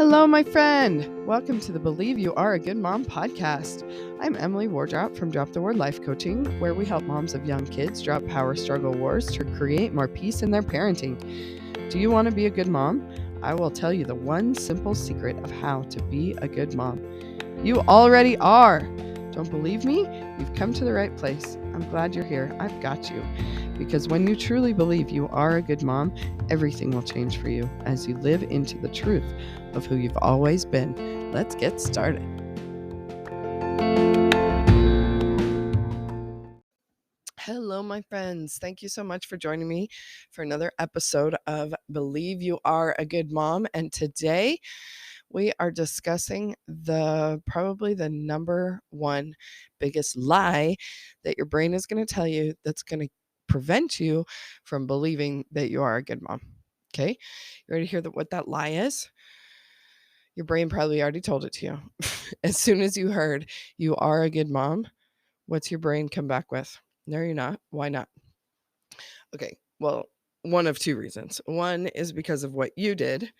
Hello, my friend. Welcome to the Believe You Are a Good Mom podcast. I'm Emily Wardrop from Drop the Word Life Coaching, where we help moms of young kids drop power struggle wars to create more peace in their parenting. Do you want to be a good mom? I will tell you the one simple secret of how to be a good mom. You already are. Don't believe me? You've come to the right place. I'm glad you're here. I've got you. Because when you truly believe you are a good mom, everything will change for you as you live into the truth of who you've always been. Let's get started. Hello, my friends. Thank you so much for joining me for another episode of Believe You Are a Good Mom. And today we are discussing probably the number one biggest lie that your brain is going to tell you that's going to prevent you from believing that you are a good mom. Okay? You ready to hear what that lie is? Your brain probably already told it to you. As soon as you heard you are a good mom, what's your brain come back with? No, you're not. Why not? Okay, well, one of two reasons. One is because of what you did,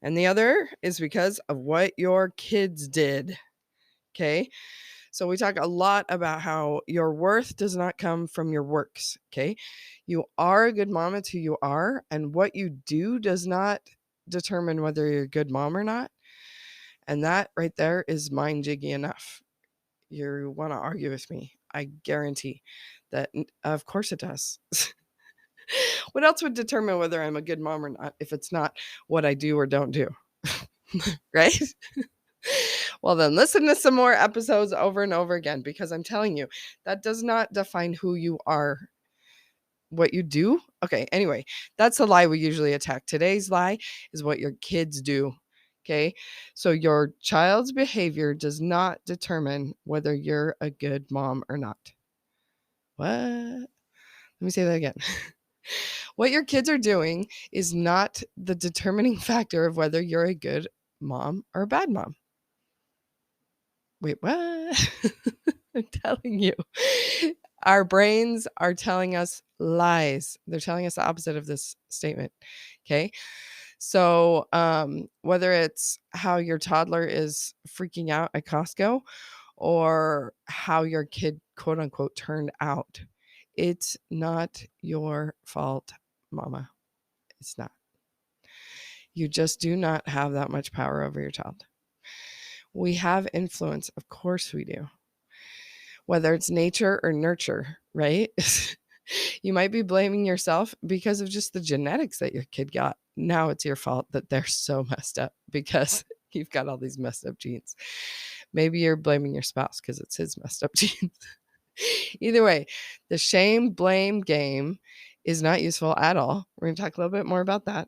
and the other is because of what your kids did. Okay, so we talk a lot about how your worth does not come from your works. Okay, you are a good mom, it's who you are, and what you do does not determine whether you're a good mom or not. And that right there is mind jiggy enough. You want to argue with me? I guarantee that, of course it does. What else would determine whether I'm a good mom or not if it's not what I do or don't do? Right? Well, then listen to some more episodes over and over again, because I'm telling you, that does not define who you are. What you do? Okay, anyway, that's a lie we usually attack. Today's lie is what your kids do. Okay, so your child's behavior does not determine whether you're a good mom or not. What? Let me say that again. What your kids are doing is not the determining factor of whether you're a good mom or a bad mom. Wait, what? I'm telling you. Our brains are telling us lies. They're telling us the opposite of this statement. Okay. So whether it's how your toddler is freaking out at Costco or how your kid, quote unquote, turned out, it's not your fault, mama. It's not. You just do not have that much power over your child. We have influence. Of course we do. Whether it's nature or nurture, right? You might be blaming yourself because of just the genetics that your kid got. Now it's your fault that they're so messed up because you've got all these messed up genes. Maybe you're blaming your spouse because it's his messed up genes. Either way, the shame blame game is not useful at all. We're going to talk a little bit more about that.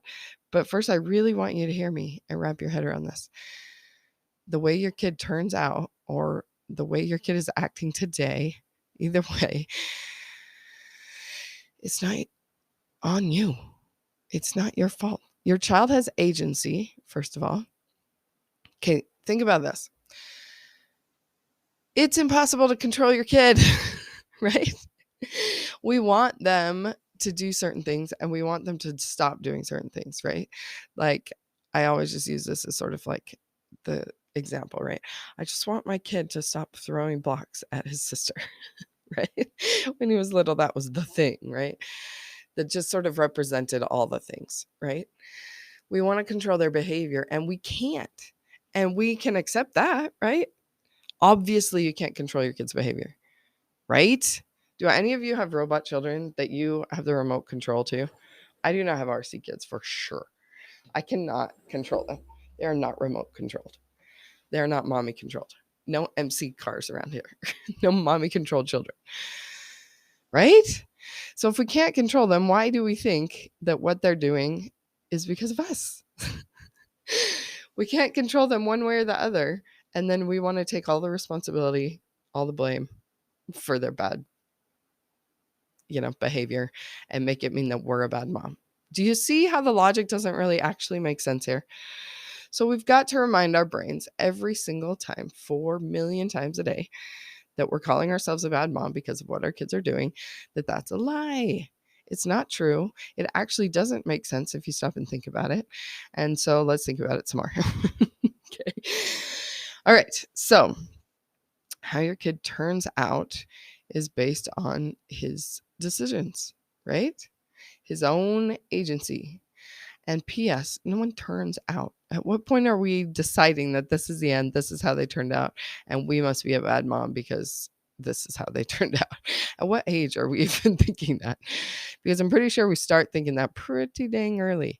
But first, I really want you to hear me and wrap your head around this. The way your kid turns out, or the way your kid is acting today, either way, it's not on you. It's not your fault. Your child has agency, first of all. Okay, think about this. It's impossible to control your kid, right? We want them to do certain things and we want them to stop doing certain things, right? Like, I always just use this as sort of like the example, right? I just want my kid to stop throwing blocks at his sister, right? When he was little, that was the thing, right? That just sort of represented all the things, right? We want to control their behavior and we can't. And we can accept that, right? Obviously, you can't control your kid's behavior, right? Do any of you have robot children that you have the remote control to? I do not have RC kids for sure. I cannot control them. They are not remote controlled. They are not mommy controlled. No MC cars around here. No mommy controlled children. Right? So if we can't control them, why do we think that what they're doing is because of us? We can't control them one way or the other. And then we want to take all the responsibility, all the blame for their bad, behavior and make it mean that we're a bad mom. Do you see how the logic doesn't really actually make sense here? So we've got to remind our brains every single time, 4 million times a day, that we're calling ourselves a bad mom because of what our kids are doing, that's a lie. It's not true. It actually doesn't make sense if you stop and think about it. And so let's think about it some more. Okay. All right. So, how your kid turns out is based on his decisions, right? His own agency. And P.S., no one turns out. At what point are we deciding that this is the end, this is how they turned out, and we must be a bad mom because this is how they turned out? At what age are we even thinking that? Because I'm pretty sure we start thinking that pretty dang early.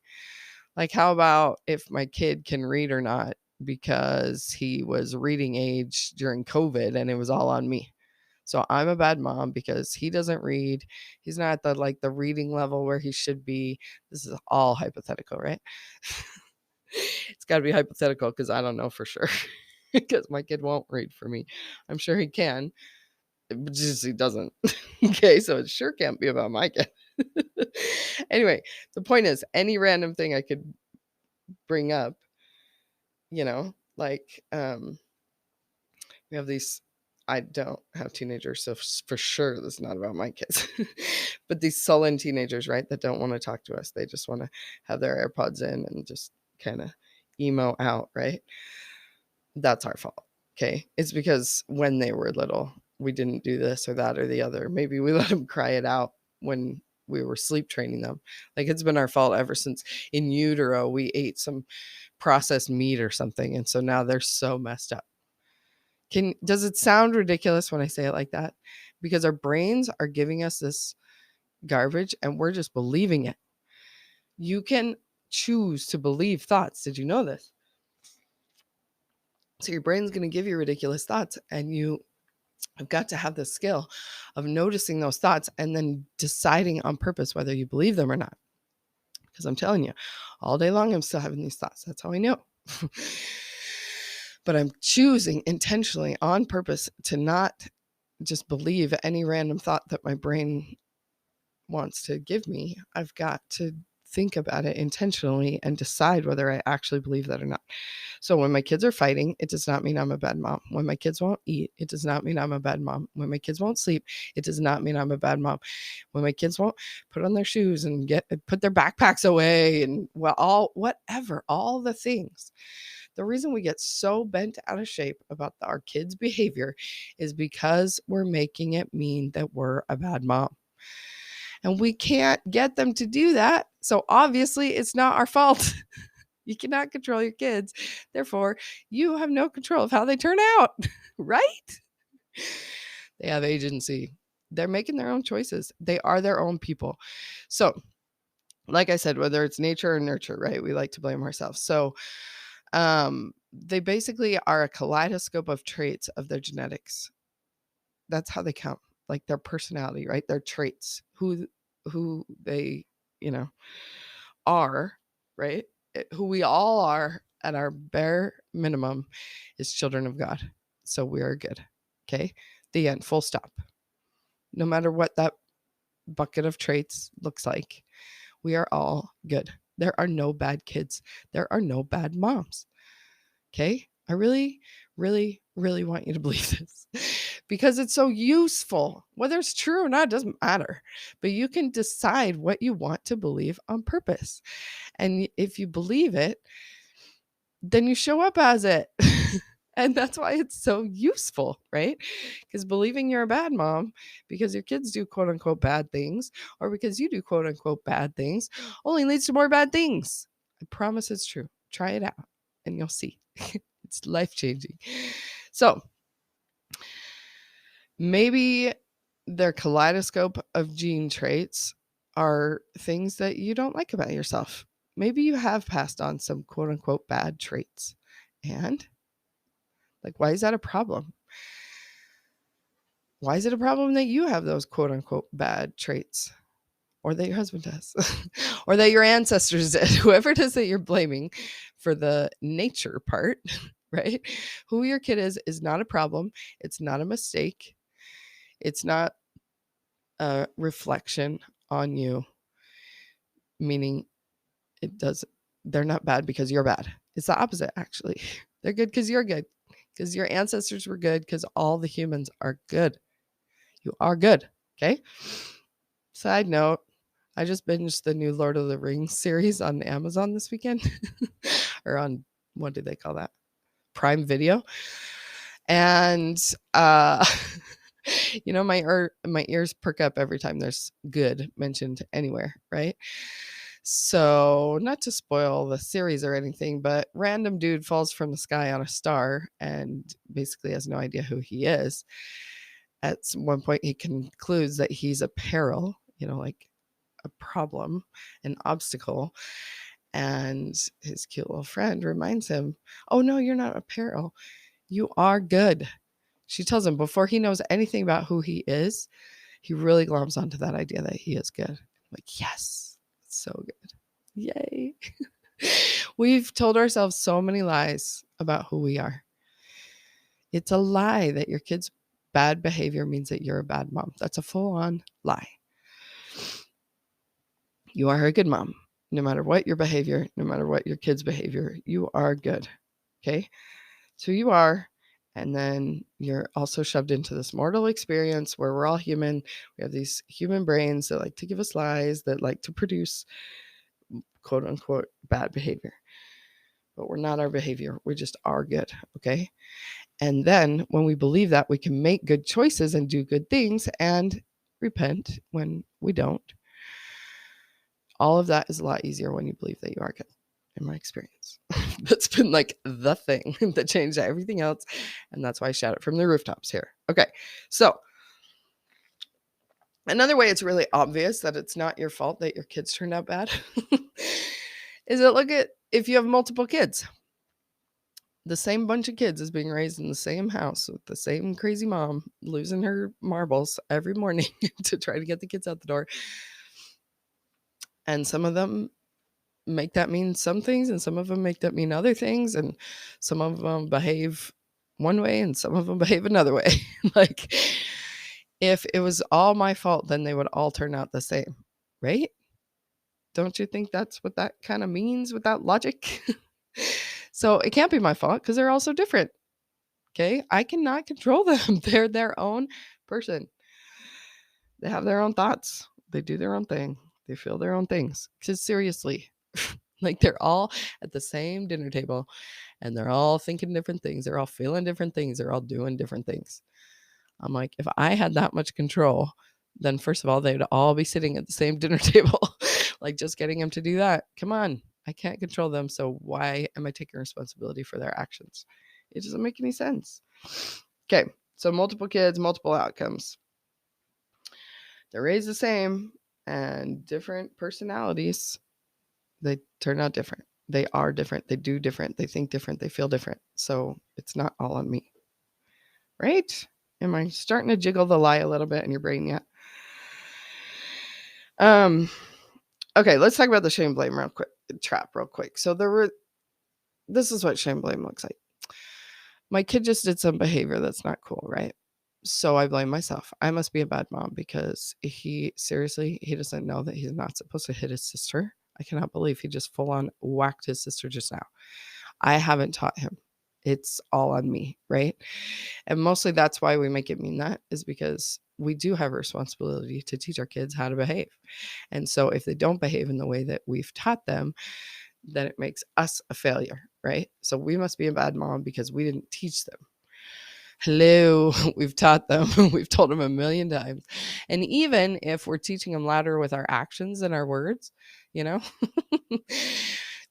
Like, how about if my kid can read or not because he was reading age during COVID and it was all on me? So I'm a bad mom because he doesn't read. He's not at the reading level where he should be. This is all hypothetical, right? It's got to be hypothetical because I don't know for sure. Because my kid won't read for me. I'm sure he can, but just he doesn't. Okay, so it sure can't be about my kid. Anyway, the point is, any random thing I could bring up, like we have these. I don't have teenagers, so for sure this is not about my kids. But these sullen teenagers, right, that don't want to talk to us. They just want to have their AirPods in and just kind of emo out, right? That's our fault. Okay. It's because when they were little, we didn't do this or that or the other. Maybe we let them cry it out when we were sleep training them. Like, it's been our fault ever since in utero we ate some processed meat or something. And so now they're so messed up. Does it sound ridiculous when I say it like that? Because our brains are giving us this garbage and we're just believing it. You can choose to believe thoughts. Did you know this? So your brain's going to give you ridiculous thoughts, and you have got to have the skill of noticing those thoughts and then deciding on purpose whether you believe them or not. Because I'm telling you, all day long I'm still having these thoughts. That's how I know. But I'm choosing intentionally on purpose to not just believe any random thought that my brain wants to give me. I've got to think about it intentionally and decide whether I actually believe that or not. So when my kids are fighting, it does not mean I'm a bad mom. When my kids won't eat, it does not mean I'm a bad mom. When my kids won't sleep, it does not mean I'm a bad mom. When my kids won't put on their shoes and put their backpacks away and all the things. The reason we get so bent out of shape about our kids' behavior is because we're making it mean that we're a bad mom. And we can't get them to do that. So obviously it's not our fault. You cannot control your kids. Therefore, you have no control of how they turn out, right? They have agency. They're making their own choices. They are their own people. So, like I said, whether it's nature or nurture, right? We like to blame ourselves. So, they basically are a kaleidoscope of traits of their genetics. That's how they count, like their personality, right? Their traits, who they, are, right? Who we all are at our bare minimum is children of God. So we are good. Okay. The end, full stop. No matter what that bucket of traits looks like, we are all good. There are no bad kids. There are no bad moms. Okay. I really, really, really want you to believe this because it's so useful. Whether it's true or not, doesn't matter. But you can decide what you want to believe on purpose. And if you believe it, then you show up as it. And that's why it's so useful, right? Because believing you're a bad mom because your kids do quote unquote bad things, or because you do quote unquote bad things, only leads to more bad things. I promise it's true. Try it out and you'll see. It's life changing. So maybe their kaleidoscope of gene traits are things that you don't like about yourself. Maybe you have passed on some quote unquote bad traits. And why is that a problem? Why is it a problem that you have those quote unquote bad traits? Or that your husband does? Or that your ancestors did? Whoever it is that you're blaming for the nature part, right? Who your kid is not a problem. It's not a mistake. It's not a reflection on you, meaning they're not bad because you're bad. It's the opposite, actually. They're good because you're good, because your ancestors were good, because all the humans are good. You are good. Okay. Side note, I just binged the new Lord of the Rings series on Amazon this weekend. Or on, what do they call that? Prime Video. And my ears perk up every time there's good mentioned anywhere, right? So, not to spoil the series or anything, but random dude falls from the sky on a star and basically has no idea who he is. At one point, he concludes that he's a peril, like a problem, an obstacle. And his cute little friend reminds him, "Oh, no, you're not a peril. You are good." She tells him before he knows anything about who he is, he really gloms onto that idea that he is good. Like, yes, so good. Yay. We've told ourselves so many lies about who we are. It's a lie that your kid's bad behavior means that you're a bad mom. That's a full-on lie. You are a good mom. No matter what your behavior, no matter what your kid's behavior, you are good. Okay? So you are. And then you're also shoved into this mortal experience where we're all human. We have these human brains that like to give us lies, that like to produce quote unquote bad behavior. But we're not our behavior. We just are good. Okay? And then when we believe that, we can make good choices and do good things and repent when we don't. All of that is a lot easier when you believe that you are good, in my experience. That's been like the thing that changed everything else. And that's why I shout it from the rooftops here. Okay. So another way it's really obvious that it's not your fault that your kids turned out bad is that look at if you have multiple kids. The same bunch of kids is being raised in the same house with the same crazy mom losing her marbles every morning to try to get the kids out the door. And some of them make that mean some things, and some of them make that mean other things, and some of them behave one way and some of them behave another way. Like, if it was all my fault, then they would all turn out the same, right? Don't you think that's what that kind of means with that logic? So it can't be my fault because they're all so different. Okay, I cannot control them. They're their own person. They have their own thoughts. They do their own thing. They feel their own things. Because seriously, like they're all at the same dinner table and they're all thinking different things. They're all feeling different things. They're all doing different things. I'm like, if I had that much control, then first of all, they'd all be sitting at the same dinner table. Like just getting them to do that. Come on. I can't control them. So why am I taking responsibility for their actions? It doesn't make any sense. Okay. So multiple kids, multiple outcomes. They're raised the same and different personalities. They turn out different. They are different. They do different. They think different. They feel different. So it's not all on me. Right? Am I starting to jiggle the lie a little bit in your brain yet? Okay, let's talk about the shame blame trap real quick. So this is what shame blame looks like. My kid just did some behavior that's not cool, right? So I blame myself. I must be a bad mom because he doesn't know that he's not supposed to hit his sister. I cannot believe he just full on whacked his sister just now. I haven't taught him. It's all on me, right? And mostly that's why we make it mean that is because we do have a responsibility to teach our kids how to behave. And so if they don't behave in the way that we've taught them, then it makes us a failure, right? So we must be a bad mom because we didn't teach them. Hello, we've taught them. We've told them a million times. And even if we're teaching them louder with our actions and our words,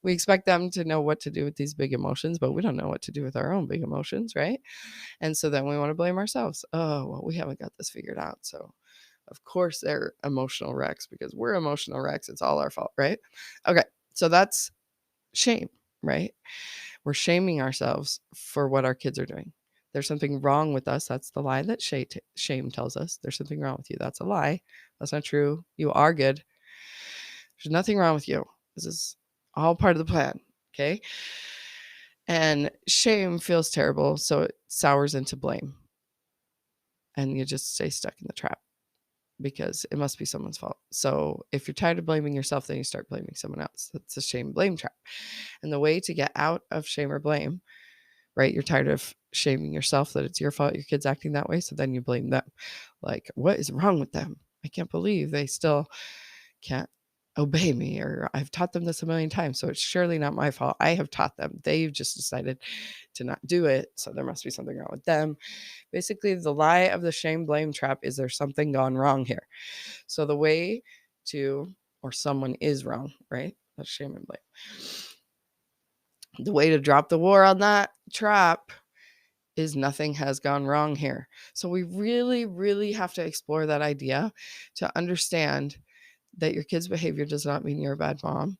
we expect them to know what to do with these big emotions, but we don't know what to do with our own big emotions, right? And so then we want to blame ourselves. Oh, well, we haven't got this figured out. So of course they're emotional wrecks because we're emotional wrecks. It's all our fault, right? Okay, so that's shame, right? We're shaming ourselves for what our kids are doing. There's something wrong with us. That's the lie that shame tells us. There's something wrong with you. That's a lie. That's not true. You are good. There's nothing wrong with you. This is all part of the plan. Okay. And shame feels terrible. So it sours into blame. And you just stay stuck in the trap because it must be someone's fault. So if you're tired of blaming yourself, then you start blaming someone else. That's a shame blame trap. And the way to get out of shame or blame, right? You're tired of shaming yourself that it's your fault your kid's acting that way. So then you blame them. Like, what is wrong with them? I can't believe they still can't obey me, or I've taught them this a million times, so it's surely not my fault. I have taught them. They've just decided to not do it, so there must be something wrong with them. Basically, the lie of the shame blame trap is there's something gone wrong here. So the way to, or someone is wrong, right? That's shame and blame. The way to drop the war on that trap is nothing has gone wrong here. So we really, really have to explore that idea to understand that your kid's behavior does not mean you're a bad mom,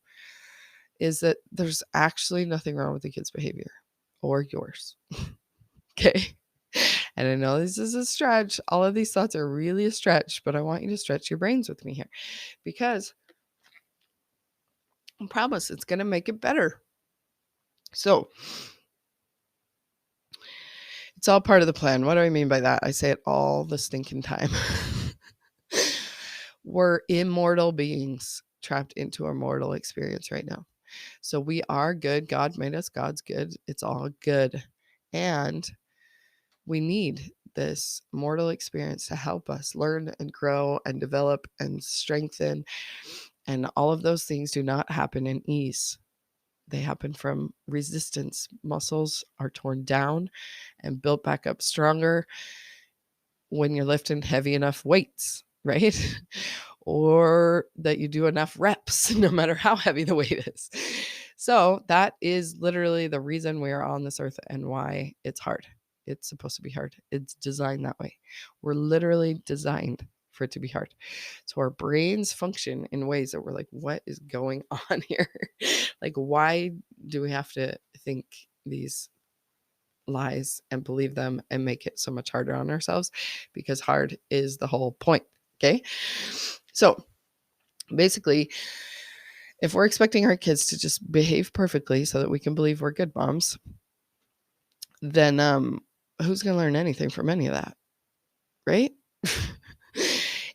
is that there's actually nothing wrong with the kid's behavior or yours. Okay. And I know this is a stretch. All of these thoughts are really a stretch, but I want you to stretch your brains with me here, because I promise it's going to make it better. So it's all part of the plan. What do I mean by that? I say it all the stinking time. We're immortal beings trapped into a mortal experience right now. So we are good. God made us. God's good. It's all good. And we need this mortal experience to help us learn and grow and develop and strengthen. And all of those things do not happen in ease. They happen from resistance. Muscles are torn down and built back up stronger when you're lifting heavy enough weights, right? Or that you do enough reps, no matter how heavy the weight is. So that is literally the reason we are on this earth and why it's hard. It's supposed to be hard. It's designed that way. We're literally designed for it to be hard. So our brains function in ways that we're like, what is going on here? Like, why do we have to think these lies and believe them and make it so much harder on ourselves? Because hard is the whole point. Okay. So basically, if we're expecting our kids to just behave perfectly so that we can believe we're good moms, then who's going to learn anything from any of that? Right?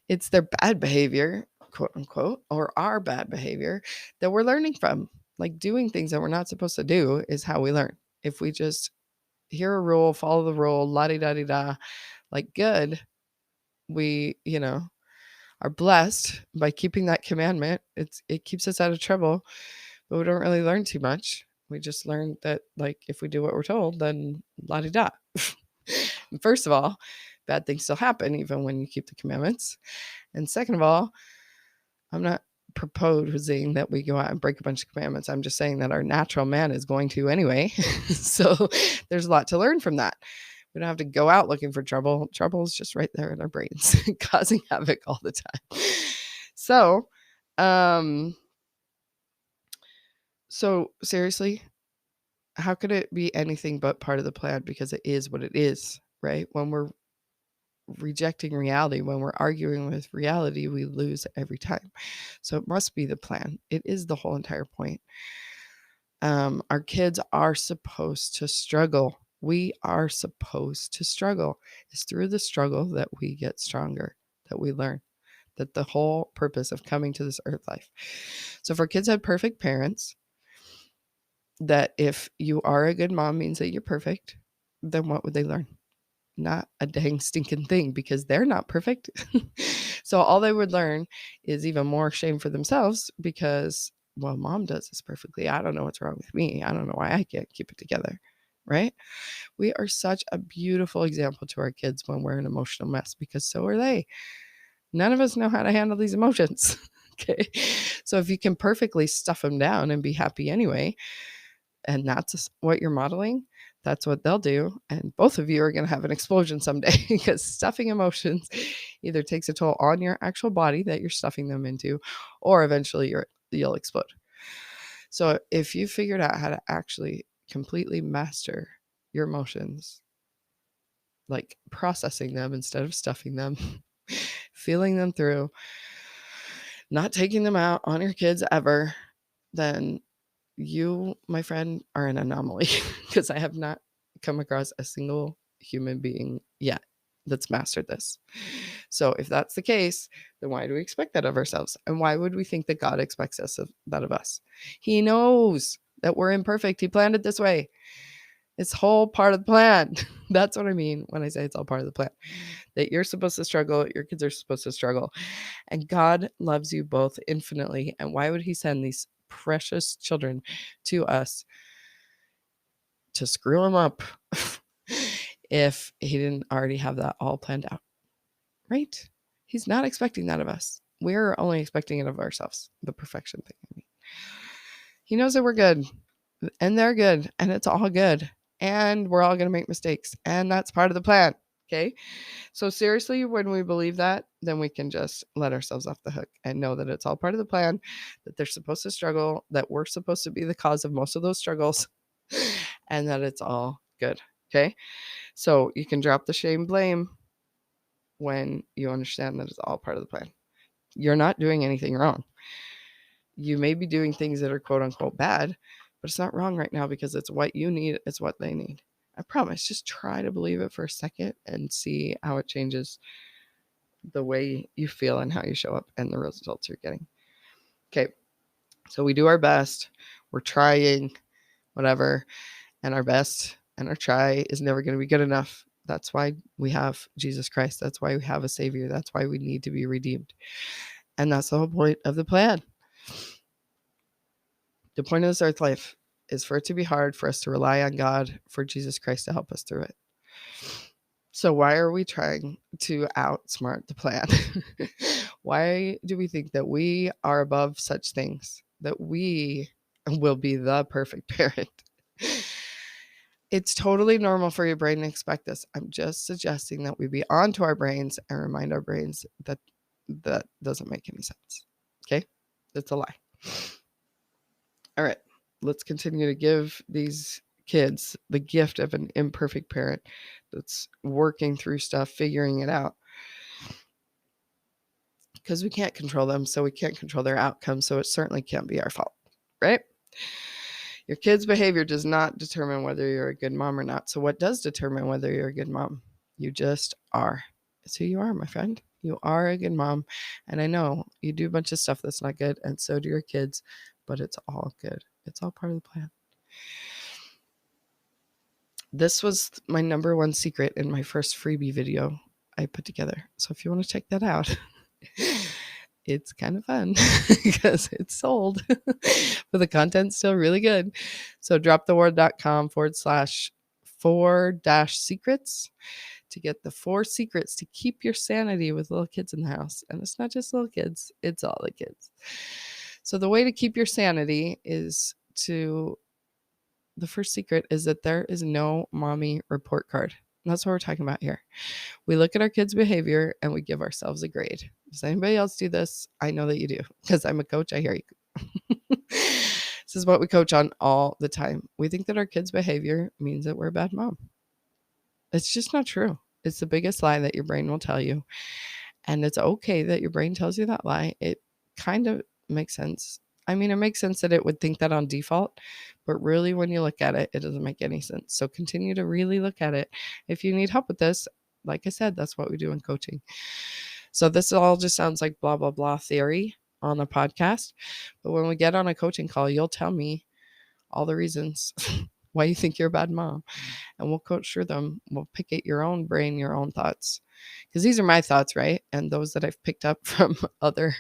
It's their bad behavior, quote unquote, or our bad behavior that we're learning from. Like, doing things that we're not supposed to do is how we learn. If we just hear a rule, follow the rule, la-di-da-di-da, like good, we, are blessed by keeping that commandment. It keeps us out of trouble, but we don't really learn too much. We just learn that, like, if we do what we're told, then la-di-da. First of all, bad things still happen even when you keep the commandments. And second of all, I'm not proposing that we go out and break a bunch of commandments. I'm just saying that our natural man is going to anyway. So there's a lot to learn from that. We don't have to go out looking for trouble. Trouble is just right there in our brains, causing havoc all the time. So seriously, how could it be anything but part of the plan? Because it is what it is, right? When we're rejecting reality, when we're arguing with reality, we lose every time. So it must be the plan. It is the whole entire point. Our kids are supposed to struggle. We are supposed to struggle. It's through the struggle that we get stronger, that we learn, that the whole purpose of coming to this earth life. So if our kids had perfect parents, that if you are a good mom means that you're perfect, then what would they learn? Not a dang stinking thing, because they're not perfect. So all they would learn is even more shame for themselves because, well, mom does this perfectly. I don't know what's wrong with me. I don't know why I can't keep it together. Right? We are such a beautiful example to our kids when we're an emotional mess, because so are they. None of us know how to handle these emotions. Okay. So if you can perfectly stuff them down and be happy anyway, and that's what you're modeling, that's what they'll do. And both of you are going to have an explosion someday, because stuffing emotions either takes a toll on your actual body that you're stuffing them into, or eventually you'll explode. So if you figured out how to actually completely master your emotions, like processing them instead of stuffing them, feeling them through, not taking them out on your kids ever, then you, my friend, are an anomaly, because I have not come across a single human being yet that's mastered this. So if that's the case, then why do we expect that of ourselves? And why would we think that God expects that of us? He knows that we're imperfect. He planned it this way. It's whole part of the plan. That's what I mean when I say it's all part of the plan. That you're supposed to struggle, your kids are supposed to struggle. And God loves you both infinitely. And why would he send these precious children to us to screw them up if he didn't already have that all planned out? Right? He's not expecting that of us. We're only expecting it of ourselves. The perfection thing. I mean, he knows that we're good and they're good and it's all good. And we're all going to make mistakes. And that's part of the plan. Okay. So seriously, when we believe that, then we can just let ourselves off the hook and know that it's all part of the plan, that they're supposed to struggle, that we're supposed to be the cause of most of those struggles, and that it's all good. Okay. So you can drop the shame, blame when you understand that it's all part of the plan. You're not doing anything wrong. You may be doing things that are quote unquote bad, but it's not wrong right now because it's what you need. It's what they need. I promise. Just try to believe it for a second and see how it changes the way you feel and how you show up and the results you're getting. Okay. So we do our best. We're trying, whatever. And our best and our try is never going to be good enough. That's why we have Jesus Christ. That's why we have a Savior. That's why we need to be redeemed. And that's the whole point of the plan. The point of this earth life is for it to be hard, for us to rely on God, for Jesus Christ to help us through it. So why are we trying to outsmart the plan? Why do we think that we are above such things, that we will be the perfect parent? It's totally normal for your brain to expect this. I'm just suggesting that we be onto our brains and remind our brains that that doesn't make any sense. Okay? That's a lie. All right. Let's continue to give these kids the gift of an imperfect parent that's working through stuff, figuring it out. Because we can't control them, so we can't control their outcomes, so it certainly can't be our fault, right? Your kid's behavior does not determine whether you're a good mom or not. So what does determine whether you're a good mom? You just are. It's who you are, my friend. You are a good mom. And I know you do a bunch of stuff that's not good, and so do your kids, but it's all good. It's all part of the plan. This was my number one secret in my first freebie video I put together. So if you want to check that out, it's kind of fun because it's sold, but the content's still really good. So droptheword.com/4-secrets to get the 4 secrets to keep your sanity with little kids in the house. And it's not just little kids, it's all the kids. So the way to keep your sanity is the first secret is that there is no mommy report card. And that's what we're talking about here. We look at our kids' behavior and we give ourselves a grade. Does anybody else do this? I know that you do because I'm a coach. I hear you. This is what we coach on all the time. We think that our kids' behavior means that we're a bad mom. It's just not true. It's the biggest lie that your brain will tell you. And it's okay that your brain tells you that lie. It kind of makes sense. I mean, it makes sense that it would think that on default, but really when you look at it, it doesn't make any sense. So continue to really look at it. If you need help with this, like I said, that's what we do in coaching. So this all just sounds like blah, blah, blah theory on a podcast. But when we get on a coaching call, you'll tell me all the reasons why you think you're a bad mom. And we'll coach through them. We'll pick at your own brain, your own thoughts. Because these are my thoughts, right? And those that I've picked up from other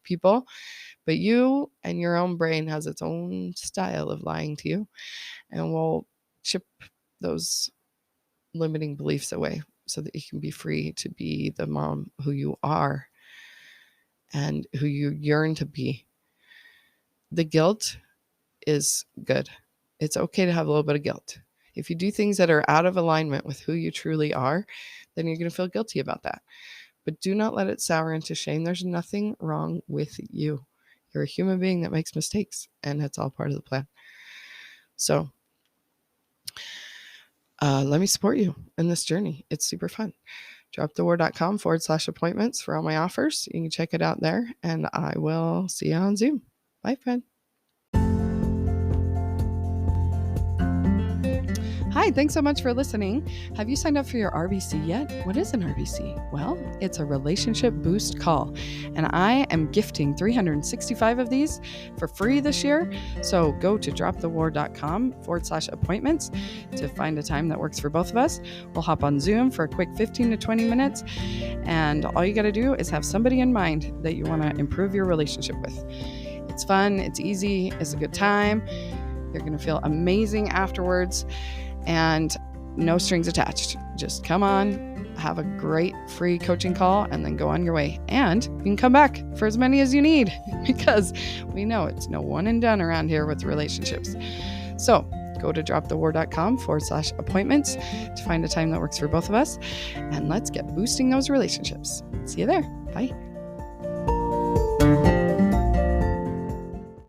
people. But you and your own brain has its own style of lying to you. And we'll chip those limiting beliefs away so that you can be free to be the mom who you are and who you yearn to be. The guilt is good. It's okay to have a little bit of guilt. If you do things that are out of alignment with who you truly are, then you're going to feel guilty about that. But do not let it sour into shame. There's nothing wrong with you. You're a human being that makes mistakes, and it's all part of the plan. So let me support you in this journey. It's super fun. droptheword.com/appointments for all my offers. You can check it out there, and I will see you on Zoom. Bye, friend. Hi, thanks so much for listening. Have you signed up for your RBC yet? What is an RBC? Well, it's a relationship boost call, and I am gifting 365 of these for free this year. So go to dropthewar.com/appointments to find a time that works for both of us. We'll hop on Zoom for a quick 15 to 20 minutes, and all you got to do is have somebody in mind that you want to improve your relationship with. It's fun, it's easy, it's a good time. You're going to feel amazing afterwards, and no strings attached. Just come on, have a great free coaching call, and then go on your way. And you can come back for as many as you need, because we know it's no one and done around here with relationships. So go to dropthewar.com/appointments to find a time that works for both of us, and let's get boosting those relationships. See you there. Bye.